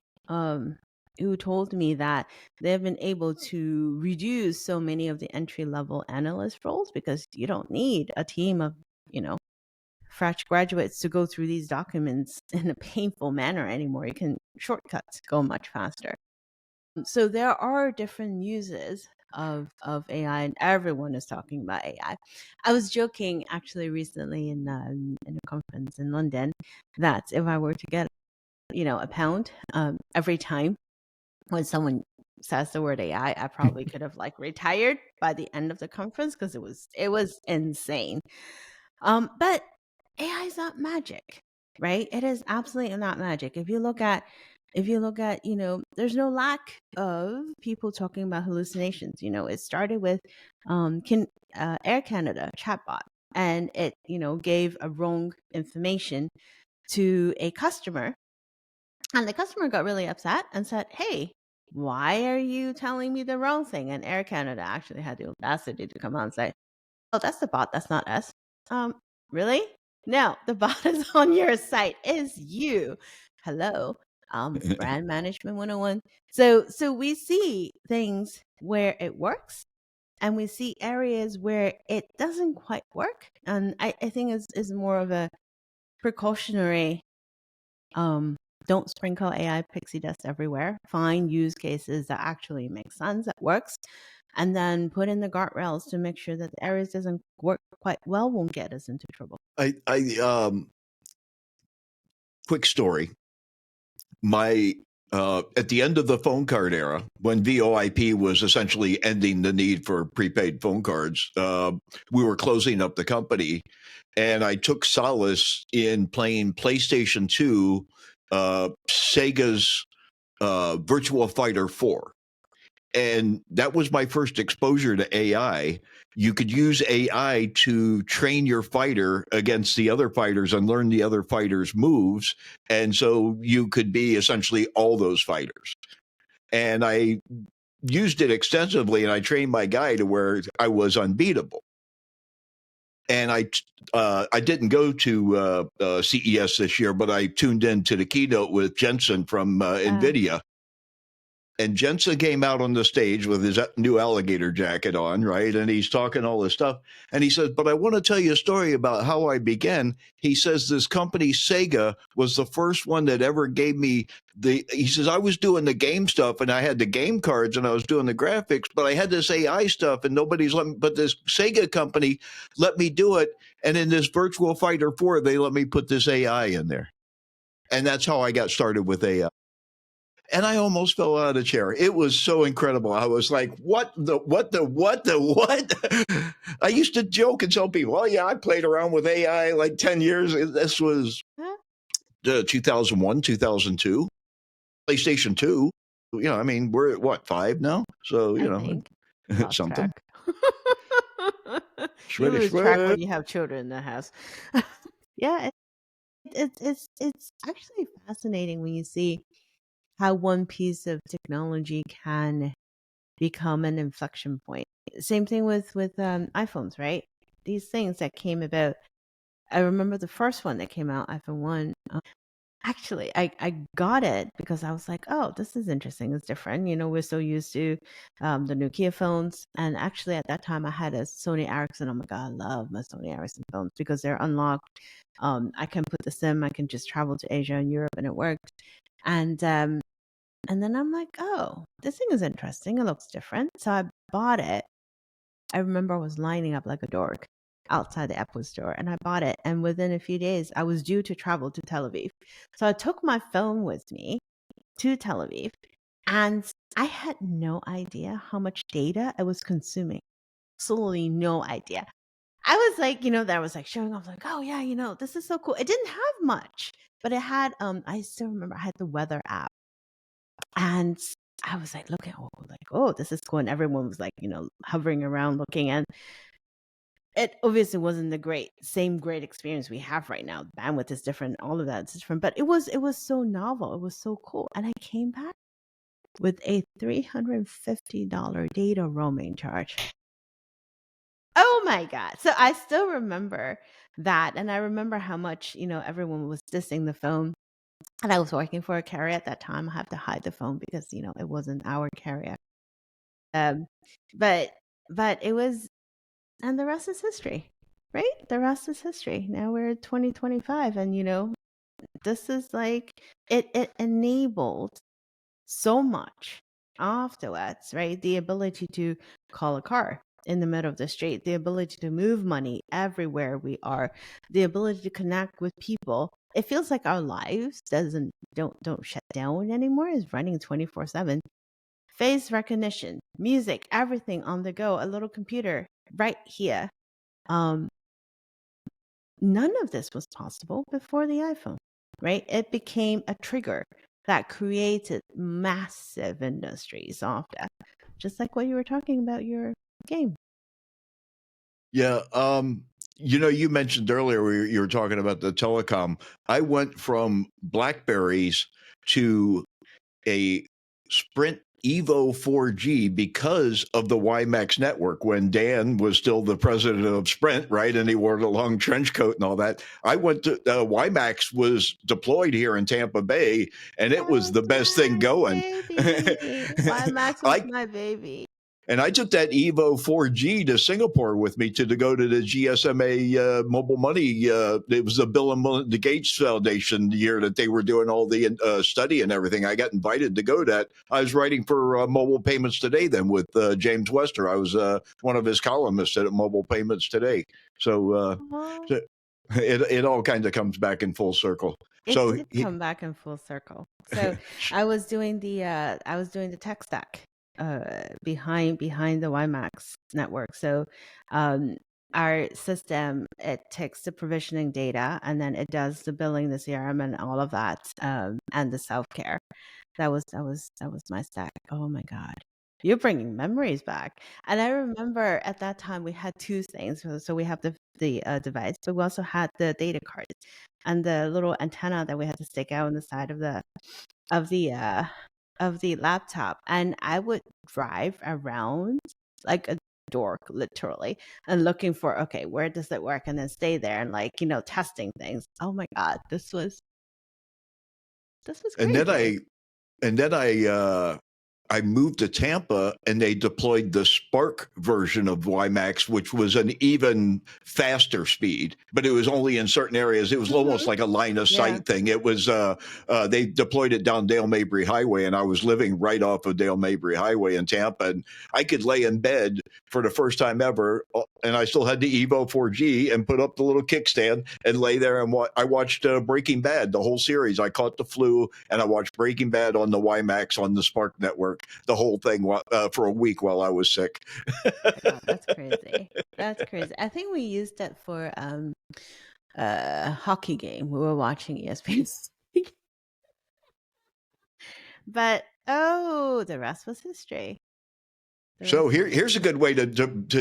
[SPEAKER 2] who told me that they've been able to reduce so many of the entry level analyst roles because you don't need a team of, fresh graduates to go through these documents in a painful manner anymore. You can shortcuts go much faster. So there are different uses of AI, and everyone is talking about AI. I was joking actually recently in a conference in London that if I were to get a pound every time when someone says the word AI, I probably could have like retired by the end of the conference because it was insane. But AI is not magic, right? It is absolutely not magic. If you look at, there's no lack of people talking about hallucinations. It started with Air Canada chatbot, and it, gave a wrong information to a customer, and the customer got really upset and said, "Hey, why are you telling me the wrong thing?" And Air Canada actually had the audacity to come out and say, "Oh, that's the bot. That's not us." Um, really? No, the bot is on your site. Is you. Hello. Brand management 101. So we see things where it works, and we see areas where it doesn't quite work. And I think is more of a precautionary, don't sprinkle AI pixie dust everywhere. Find use cases that actually make sense, that works, and then put in the guardrails to make sure that the areas doesn't work quite well won't get us into trouble.
[SPEAKER 1] I quick story. My at the end of the phone card era, when VoIP was essentially ending the need for prepaid phone cards, we were closing up the company, and I took solace in playing PlayStation 2, Sega's Virtua Fighter 4. And that was my first exposure to AI. You could use AI to train your fighter against the other fighters and learn the other fighters' moves. And so you could be essentially all those fighters. And I used it extensively, and I trained my guy to where I was unbeatable. And I didn't go to CES this year, but I tuned in to the keynote with Jensen from NVIDIA. And Jensen came out on the stage with his new alligator jacket on, right? And he's talking all this stuff. And he says, "But I want to tell you a story about how I began." He says, "This company, Sega, was the first one that ever gave me he says, I was doing the game stuff and I had the game cards and I was doing the graphics, but I had this AI stuff and nobody's let me, but this Sega company let me do it. And in this Virtual Fighter 4, they let me put this AI in there." And that's how I got started with AI. And I almost fell out of the chair. It was so incredible. I was like, what? I used to joke and tell people, "Oh, yeah, I played around with AI like 10 years." This was 2001, 2002, PlayStation 2. I mean, we're at what, 5 now? So,
[SPEAKER 2] I think lost
[SPEAKER 1] something.
[SPEAKER 2] track. You
[SPEAKER 1] Shreddy
[SPEAKER 2] lose track
[SPEAKER 1] shred.
[SPEAKER 2] when you have children in the house. Yeah, it's actually fascinating when you see how one piece of technology can become an inflection point. Same thing with iPhones, right? These things that came about. I remember the first one that came out, iPhone 1. Actually, I got it because I was like, oh, this is interesting. It's different. We're so used to the Nokia phones. And actually, at that time, I had a Sony Ericsson. Oh my God, I love my Sony Ericsson phones because they're unlocked. I can put the SIM, I can just travel to Asia and Europe, and it worked. And then I'm like, oh, this thing is interesting. It looks different. So I bought it. I remember I was lining up like a dork outside the Apple store and I bought it. And within a few days, I was due to travel to Tel Aviv. So I took my phone with me to Tel Aviv and I had no idea how much data I was consuming. Absolutely no idea. I was like, that was like showing off, like, oh yeah, this is so cool. It didn't have much, but it had I still remember I had the weather app. And I was like looking, oh, this is cool. And everyone was like, hovering around looking. And it obviously wasn't the same great experience we have right now. Bandwidth is different, all of that is different. But it was so novel. It was so cool. And I came back with a $350 data roaming charge. Oh my God. So I still remember that. And I remember how much, everyone was dissing the phone. And I was working for a carrier at that time. I have to hide the phone because, it wasn't our carrier. Um, but it was, and the rest is history, right? The rest is history. Now we're 2025, and this is like it enabled so much afterwards, right? The ability to call a car in the middle of the street, the ability to move money everywhere we are, the ability to connect with people. It feels like our lives don't shut down anymore. It's running 24/7. Face recognition, music, everything on the go, a little computer right here. Um, None of this was possible before the iPhone, right? It became a trigger that created massive industries after, just like what you were talking about your game.
[SPEAKER 1] Yeah. You mentioned earlier you were talking about the telecom. I went from Blackberries to a Sprint Evo 4G because of the WiMAX network when Dan was still the president of Sprint, right? And he wore the long trench coat and all that. I went to WiMAX was deployed here in Tampa Bay, and it
[SPEAKER 2] That
[SPEAKER 1] was
[SPEAKER 2] was
[SPEAKER 1] the best thing
[SPEAKER 2] my
[SPEAKER 1] going.
[SPEAKER 2] baby. Why Max was
[SPEAKER 1] I
[SPEAKER 2] my baby.
[SPEAKER 1] and I took that Evo 4G to Singapore with me to go to the GSMA mobile money. It was the Bill and Melinda Gates Foundation year that they were doing all the study and everything. I got invited to go to that. I was writing for Mobile Payments Today then with James Wester. I was one of his columnists at Mobile Payments Today. So
[SPEAKER 2] Oh,
[SPEAKER 1] it all kind of comes back in full circle.
[SPEAKER 2] it
[SPEAKER 1] So
[SPEAKER 2] did come back in full circle. So I was doing the tech stack behind the WiMAX network. So um our system, it takes the provisioning data and then it does the billing, the CRM and all of that, and the self-care. That was my stack. Oh my God. You're bringing memories back. And I remember at that time we had two things. So we have the device, but we also had the data cards and the little antenna that we had to stick out on the side of the uh of the laptop. And I would drive around like a dork, literally, and looking for, okay, where does it work? And then stay there and like, testing things. Oh my God, this was
[SPEAKER 1] and then
[SPEAKER 2] crazy.
[SPEAKER 1] I moved to Tampa and they deployed the Spark version of WiMAX, which was an even faster speed, but it was only in certain areas. It was almost
[SPEAKER 2] Hmm.
[SPEAKER 1] like a line of
[SPEAKER 2] Yeah.
[SPEAKER 1] sight thing. It was they deployed it down Dale Mabry Highway, and I was living right off of Dale Mabry Highway in Tampa, and I could lay in bed for the first time ever, and I still had the Evo 4G and put up the little kickstand and lay there and I watched Breaking Bad, the whole series. I caught the flu and I watched Breaking Bad on the WiMAX on the Spark network, the whole thing for a week while I was sick.
[SPEAKER 2] My God, that's crazy. That's crazy. I think we used it for a hockey game. We were watching ESPN. But oh, the rest was history. The
[SPEAKER 1] So
[SPEAKER 2] rest was
[SPEAKER 1] here's a
[SPEAKER 2] history.
[SPEAKER 1] good way to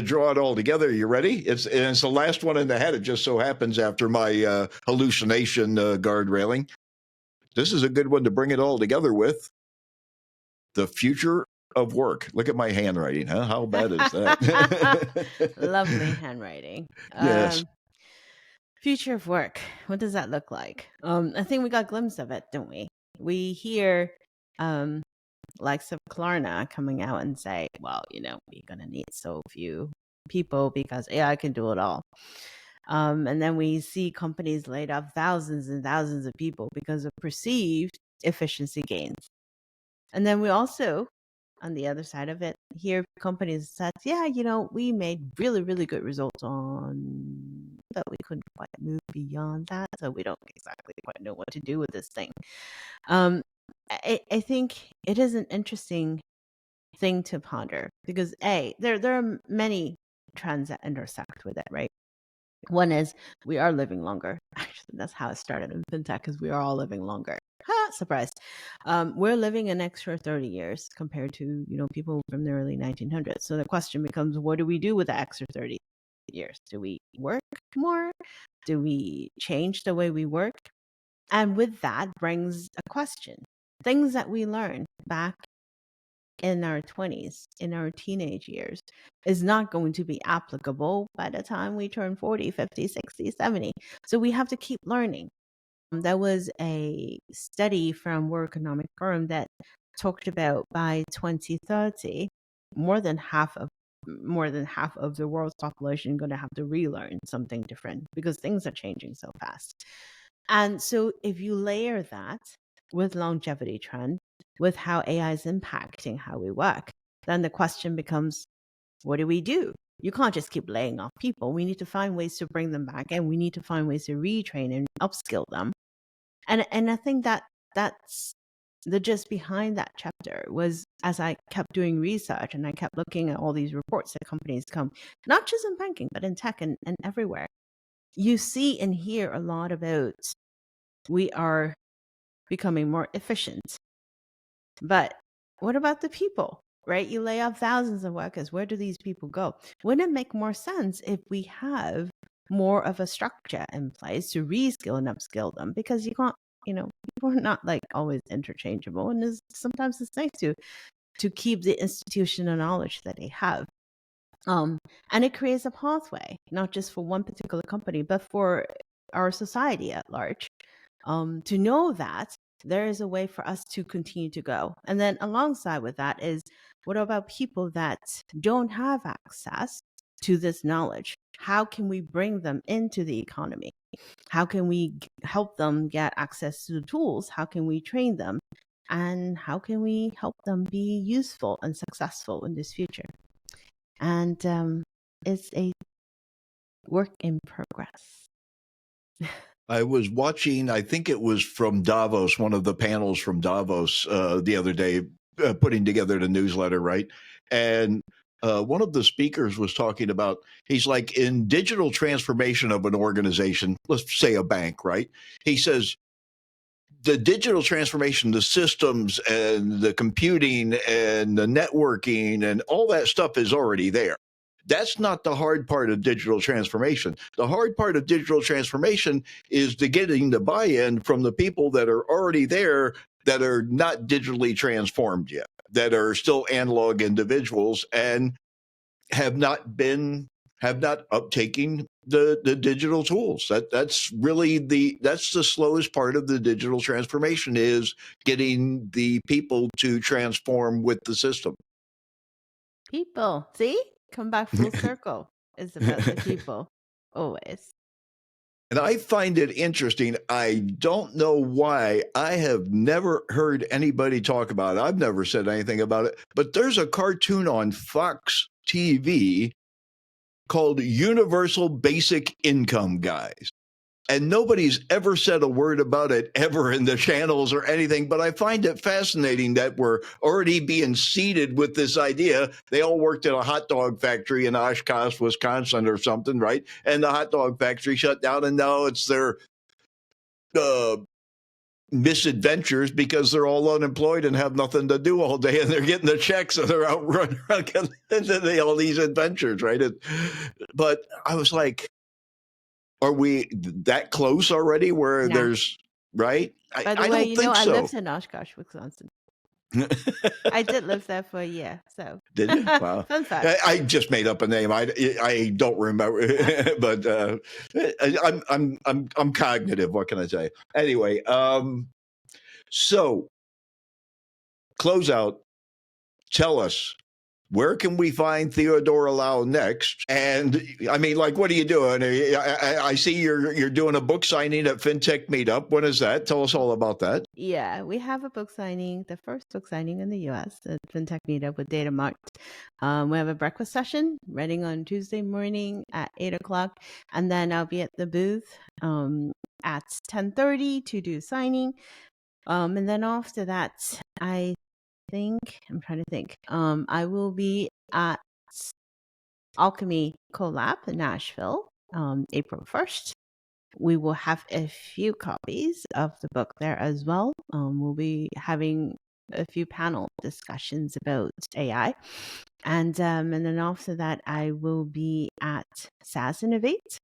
[SPEAKER 1] draw it all together. You ready? It's the last one in the head. It just so happens after my hallucination guard railing. This is a good one to bring it all together with. The future of work. Look at my handwriting, huh? How bad is that?
[SPEAKER 2] Lovely handwriting.
[SPEAKER 1] Yes.
[SPEAKER 2] Future of work. What does that look like? I think we got a glimpse of it, don't we? We hear likes of Klarna coming out and say, well, we're going to need so few people because AI can do it all. And then we see companies laid off thousands and thousands of people because of perceived efficiency gains. And then we also, on the other side of it, hear companies that, yeah, we made really, really good results on, but we couldn't quite move beyond that. So we don't exactly quite know what to do with this thing. I think it is an interesting thing to ponder because there are many trends that intersect with it, right? One is we are living longer. Actually, that's how it started in fintech, because we are all living longer. Ha, surprise. We're living an extra 30 years compared to, people from the early 1900s. So the question becomes, what do we do with the extra 30 years? Do we work more? Do we change the way we work? And with that brings a question. Things that we learned back in our 20s, in our teenage years, is not going to be applicable by the time we turn 40, 50, 60, 70. So we have to keep learning. There was a study from World Economic Forum that talked about by 2030, more than half of the world's population going to have to relearn something different because things are changing so fast. And so if you layer that with longevity trend, with how AI is impacting how we work, then the question becomes, what do we do? You can't just keep laying off people. We need to find ways to bring them back, and we need to find ways to retrain and upskill them. And I think that's the gist behind that chapter was, as I kept doing research and I kept looking at all these reports that companies come, not just in banking, but in tech and everywhere, you see and hear a lot about we are becoming more efficient. But what about the people, right? You lay off thousands of workers. Where do these people go? Wouldn't it make more sense if we have more of a structure in place to reskill and upskill them? Because you can't, people are not like always interchangeable. And sometimes it's nice to keep the institutional knowledge that they have. And it creates a pathway, not just for one particular company, but for our society at large, to know that there is a way for us to continue to go. And then alongside with that is, what about people that don't have access to this knowledge? How can we bring them into the economy? How can we help them get access to the tools? How can we train them? And how can we help them be useful and successful in this future? And it's a work in progress.
[SPEAKER 1] I was watching, I think it was from Davos, one of the panels from Davos the other day, putting together the newsletter, right? And one of the speakers was talking about, he's like, in digital transformation of an organization, let's say a bank, right? He says, the digital transformation, the systems and the computing and the networking and all that stuff is already there. That's not the hard part of digital transformation. The hard part of digital transformation is the getting the buy-in from the people that are already there that are not digitally transformed yet, that are still analog individuals and have not uptaking the digital tools. That's really that's the slowest part of the digital transformation, is getting the people to transform with the system.
[SPEAKER 2] People, see? Come back full circle. It's about the people, always.
[SPEAKER 1] And I find it interesting. I don't know why. I have never heard anybody talk about it. I've never said anything about it, but there's a cartoon on Fox TV called Universal Basic Income Guys. And nobody's ever said a word about it ever in the channels or anything. But I find it fascinating that we're already being seeded with this idea. They all worked at a hot dog factory in Oshkosh, Wisconsin or something, right? And the hot dog factory shut down, and now it's their misadventures because they're all unemployed and have nothing to do all day, and they're getting the checks and they're out running around all these adventures, right? But I was like, are we that close already where
[SPEAKER 2] Yeah.
[SPEAKER 1] there's, right?
[SPEAKER 2] By the
[SPEAKER 1] I
[SPEAKER 2] way,
[SPEAKER 1] don't think
[SPEAKER 2] I
[SPEAKER 1] so.
[SPEAKER 2] lived in Oshkosh, Wisconsin. I did live there for a year, so
[SPEAKER 1] Did you? Wow.
[SPEAKER 2] fun fact.
[SPEAKER 1] I just made up a name. I don't remember, but I'm cognitive. What can I say? Anyway, so close out. Tell us, where can we find Theodora Lau next? And I mean, like, what are you doing? I see you're doing a book signing at FinTech Meetup. When is that? Tell us all about that.
[SPEAKER 2] Yeah, we have a book signing, the first book signing in the US at FinTech Meetup with Data Mart. We have a breakfast session running on Tuesday morning at 8 o'clock. And then I'll be at the booth at 10:30 to do signing. And then after that, I'm trying to think. I will be at Alchemy Collab in Nashville, April 1st. We will have a few copies of the book there as well. We'll be having a few panel discussions about AI. And then after that, I will be at SaaS Innovate.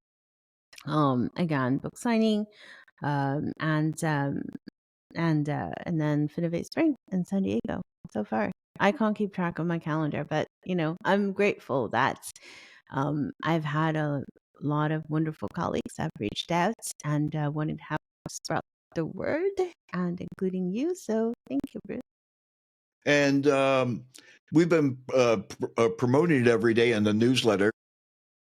[SPEAKER 2] Again, book signing, and then Finovate Spring in San Diego. So far, I can't keep track of my calendar, but I'm grateful that I've had a lot of wonderful colleagues have reached out and wanted to have spread the word, and including you. So thank you, Bruce.
[SPEAKER 1] And we've been promoting it every day in the newsletter,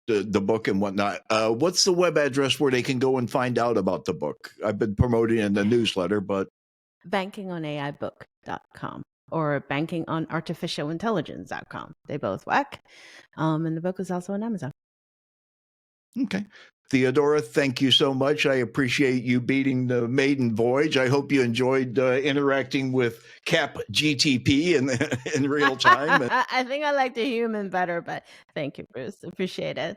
[SPEAKER 1] the book and whatnot. What's the web address where they can go and find out about the book? I've been promoting it in the newsletter, but
[SPEAKER 2] bankingonaibook.com or bankingonartificialintelligence.com. They both work. And the book is also on Amazon.
[SPEAKER 1] Okay. Theodora, thank you so much. I appreciate you beating the maiden voyage. I hope you enjoyed interacting with Cap GTP in real time.
[SPEAKER 2] I think I like the human better, but thank you, Bruce. Appreciate it.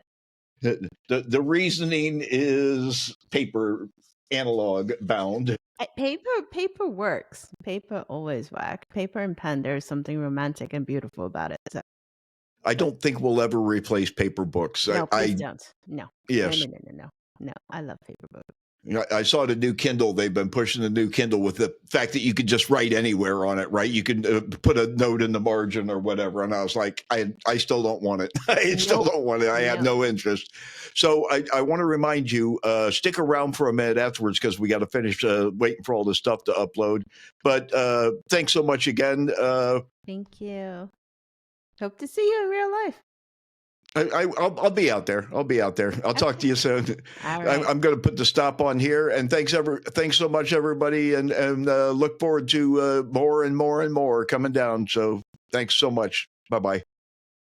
[SPEAKER 1] The reasoning is paper analog bound.
[SPEAKER 2] Paper works. Paper always works. Paper and pen, there's something romantic and beautiful about it. So.
[SPEAKER 1] I don't think we'll ever replace paper books.
[SPEAKER 2] No, please don't. No.
[SPEAKER 1] Yes.
[SPEAKER 2] No. I love paper books.
[SPEAKER 1] I saw the new Kindle. They've been pushing the new Kindle with the fact that you could just write anywhere on it, right? You can put a note in the margin or whatever. And I was like, I still don't want it. I still don't want it. I have no interest. So I want to remind you, stick around for a minute afterwards because we got to finish waiting for all this stuff to upload. But thanks so much again.
[SPEAKER 2] Thank you. Hope to see you in real life.
[SPEAKER 1] I'll be out there. I'll talk to you soon.
[SPEAKER 2] All right.
[SPEAKER 1] I'm going to put the stop on here. And thanks so much, everybody. And look forward to more and more and more coming down. So thanks so much. Bye-bye.